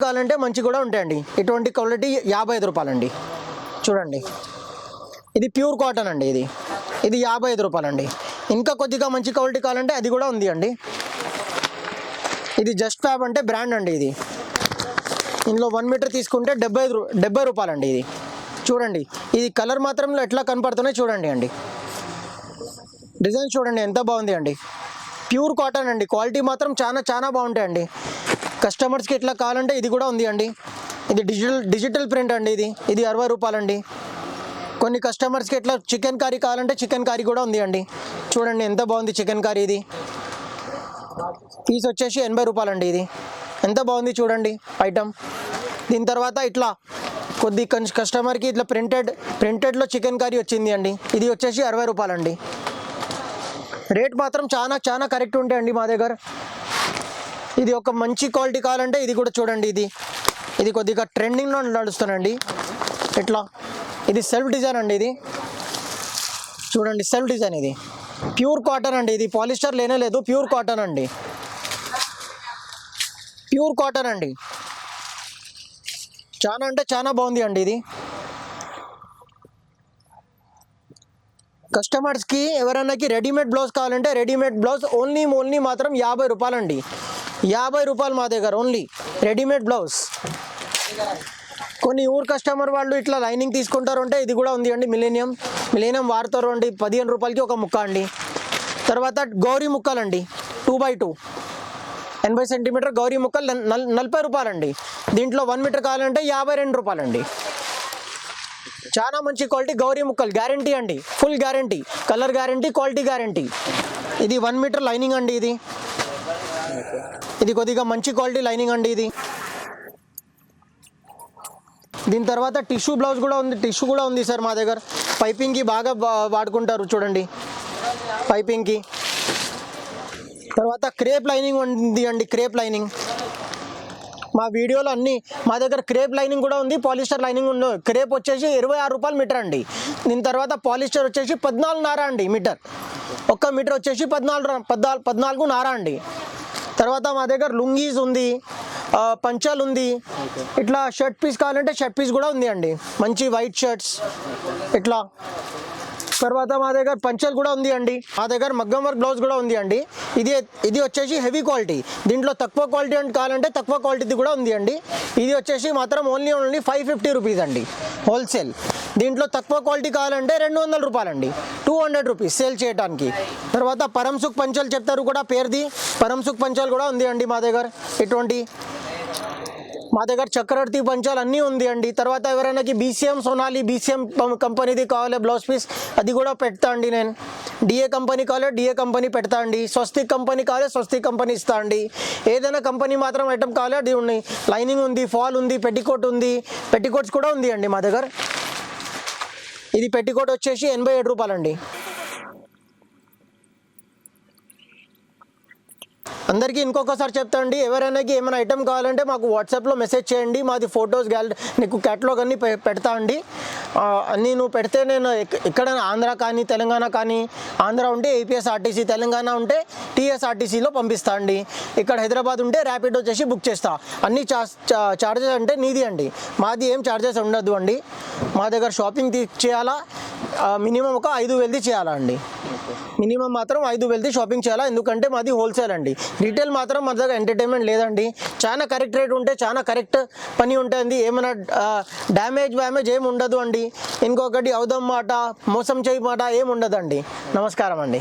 కావాలంటే మంచి కూడా ఉంటాయండి. ఇటువంటి క్వాలిటీ 55 రూపాయలండి. చూడండి, ఇది ప్యూర్ కాటన్ అండి. ఇది 55 రూపాయలండి. ఇంకా కొద్దిగా మంచి క్వాలిటీ కావాలంటే అది కూడా ఉంది అండి. ఇది జస్ట్ ఫ్యాబ్ అంటే బ్రాండ్ అండి. ఇందులో 1 మీటర్ తీసుకుంటే 70 రూపాయలండి. ఇది చూడండి, ఇది కలర్ మాత్రం ఎట్లా కనపడుతున్నాయి చూడండి అండి. డిజైన్ చూడండి ఎంత బాగుంది అండి. ప్యూర్ కాటన్ అండి. క్వాలిటీ మాత్రం చాలా బాగుంటాయండి. కస్టమర్స్కి ఎట్లా కావాలంటే ఇది కూడా ఉంది అండి. ఇది డిజిటల్ ప్రింట్ అండి. ఇది 60 రూపాయలండి. కొన్ని కస్టమర్స్కి ఎట్లా చికెన్ కర్రీ కావాలంటే చికెన్ కర్రీ కూడా ఉంది అండి. చూడండి ఎంత బాగుంది చికెన్ కర్రీ. ఇది పీస్ వచ్చేసి 80 రూపాయలండి. ఇది ఎంత బాగుంది చూడండి ఐటమ్. దీని తర్వాత ఇట్లా కొద్ది కస్టమర్కి ఇట్లా ప్రింటెడ్లో చికెన్ కర్రీ వచ్చింది అండి. ఇది వచ్చేసి 60 రూపాయలండి. రేట్ మాత్రం చాలా కరెక్ట్ ఉంటాయండి మా దగ్గర. ఇది ఒక మంచి క్వాలిటీ కావాలంటే ఇది కూడా చూడండి. ఇది కొద్దిగా ట్రెండింగ్లో నడుస్తుందండి. ఇట్లా ఇది సెల్ఫ్ డిజైన్ అండి. ఇది చూడండి సెల్ఫ్ డిజైన్. ఇది ప్యూర్ కాటన్ అండి. ఇది పాలిస్టర్ లేనే లేదు. ప్యూర్ కాటన్ అండి. ప్యూర్ కాటన్ అండి. చాలా అంటే చాలా బాగుంది అండి. ఇది కస్టమర్స్కి ఎవరైనాకి రెడీమేడ్ బ్లౌజ్ కావాలంటే రెడీమేడ్ బ్లౌజ్ ఓన్లీ మాత్రం 50 రూపాయలండి. 50 రూపాయలు మా దగ్గర ఓన్లీ రెడీమేడ్ బ్లౌజ్. కొన్ని ఊరు కస్టమర్ వాళ్ళు ఇట్లా లైనింగ్ తీసుకుంటారు అంటే ఇది కూడా ఉంది అండి. మిలీనియం వాడతారు అండి. 15 రూపాయలకి ఒక ముక్క అండి. తర్వాత గౌరీ ముక్కలండి 2x2 80 సెంటీమీటర్ గౌరీ ముక్కలు 40 రూపాయలండి. దీంట్లో 1 మీటర్ కావాలంటే 52 రూపాయలండి. చాలా మంచి క్వాలిటీ గౌరీ ముక్కలు, గ్యారంటీ అండి. Full guarantee, colour guarantee, quality guarantee. ఇది 1 మీటర్ లైనింగ్ అండి. ఇది కొద్దిగా మంచి క్వాలిటీ లైనింగ్ అండి. దీని తర్వాత టిష్యూ బ్లౌజ్ కూడా ఉంది. టిష్యూ కూడా ఉంది సార్ మా దగ్గర. పైపింగ్కి బాగా వాడుకుంటారు చూడండి, పైపింగ్కి. తర్వాత క్రేప్ లైనింగ్ ఉంది అండి. క్రేప్ లైనింగ్ మా వీడియోలో అన్నీ మా దగ్గర క్రేప్ లైనింగ్ కూడా ఉంది, పాలిస్టర్ లైనింగ్ ఉంది. క్రేప్ వచ్చేసి 26 రూపాయలు మీటర్ అండి. దీని తర్వాత పాలిస్టర్ వచ్చేసి 14.5 అండి మీటర్. ఒక్క మీటర్ వచ్చేసి 14.5 అండి. తర్వాత మా దగ్గర లుంగీస్ ఉంది, పంచాలు ఉంది. ఇట్లా షర్ట్ పీస్ కావాలంటే షర్ట్ పీస్ కూడా ఉంది అండి. మంచి వైట్ షర్ట్స్ ఇట్లా. తర్వాత మా దగ్గర పంచలు కూడా ఉంది అండి. మా దగ్గర మగ్గం వర్క్ బ్లౌజ్ కూడా ఉంది అండి. ఇది వచ్చేసి హెవీ క్వాలిటీ. దీంట్లో తక్కువ క్వాలిటీ అంటే కావాలంటే తక్కువ క్వాలిటీది కూడా ఉంది అండి. ఇది వచ్చేసి మాత్రం ఓన్లీ 550 రూపీస్ అండి హోల్సేల్. దీంట్లో తక్కువ క్వాలిటీ కావాలంటే 200 రూపాయలండి, 200 రూపీస్ సేల్ చేయడానికి. తర్వాత పరంసుక్ పంచలు చెప్తారు కూడా పేరుది. పరంసుక్ పంచలు కూడా ఉంది అండి మా దగ్గర. ఇటువంటి మా దగ్గర చక్రవర్తి పంచాలు అన్నీ ఉంది అండి. తర్వాత ఎవరైనాకి BCM సోనాలి BCM కంపెనీది కావాలి బ్లౌజ్ పీస్, అది కూడా పెడతా అండి నేను. DA కంపెనీ కావాలి DA కంపెనీ పెడతా అండి. స్వస్తిక్ కంపెనీ కావాలి స్వస్తిక్ కంపెనీ ఇస్తా అండి. ఏదైనా కంపెనీ మాత్రం ఐటమ్ కావాలి అది ఉన్నాయి. లైనింగ్ ఉంది, ఫాల్ ఉంది, పెట్టికోట్ ఉంది. పెట్టికోట్స్ కూడా ఉంది అండి మా దగ్గర. ఇది పెట్టికోట్ వచ్చేసి 87 రూపాయలండి. అందరికీ ఇంకొకసారి చెప్తా అండి, ఎవరైనాకి ఏమైనా ఐటమ్ కావాలంటే మాకు వాట్సాప్లో మెసేజ్ చేయండి. మాది ఫొటోస్ నీకు క్యాటలాగ్ అన్నీ పెడతా అండి. అన్నీ నువ్వు పెడితే నేను ఎక్కడైనా ఆంధ్ర కానీ తెలంగాణ కానీ, ఆంధ్ర ఉంటే APSRTC, తెలంగాణ ఉంటే TSRTCలో పంపిస్తా అండి. ఇక్కడ హైదరాబాద్ ఉంటే ర్యాపిడ్ వచ్చేసి బుక్ చేస్తా. అన్ని చార్జెస్ అంటే నీది అండి, మాది ఏం చార్జెస్ ఉండదు అండి. మా దగ్గర షాపింగ్ చేయాలా మినిమం ఒక 5,000 చేయాలా అండి. మినిమం మాత్రం 5,000 షాపింగ్ చేయాలా, ఎందుకంటే మాది హోల్సేల్ అండి. రీటైల్ మాత్రం మా దగ్గర ఎంటర్టైన్మెంట్ లేదండి. చాలా కరెక్ట్ రేట్ ఉంటే చాలా కరెక్ట్ పని ఉంటుంది. ఏమైనా డ్యామేజ్ ఏమి ఉండదు అండి. ఇంకొకటి అవుదాం మాట, మోసం చేయి మాట ఏమి ఉండదండి. నమస్కారం అండి.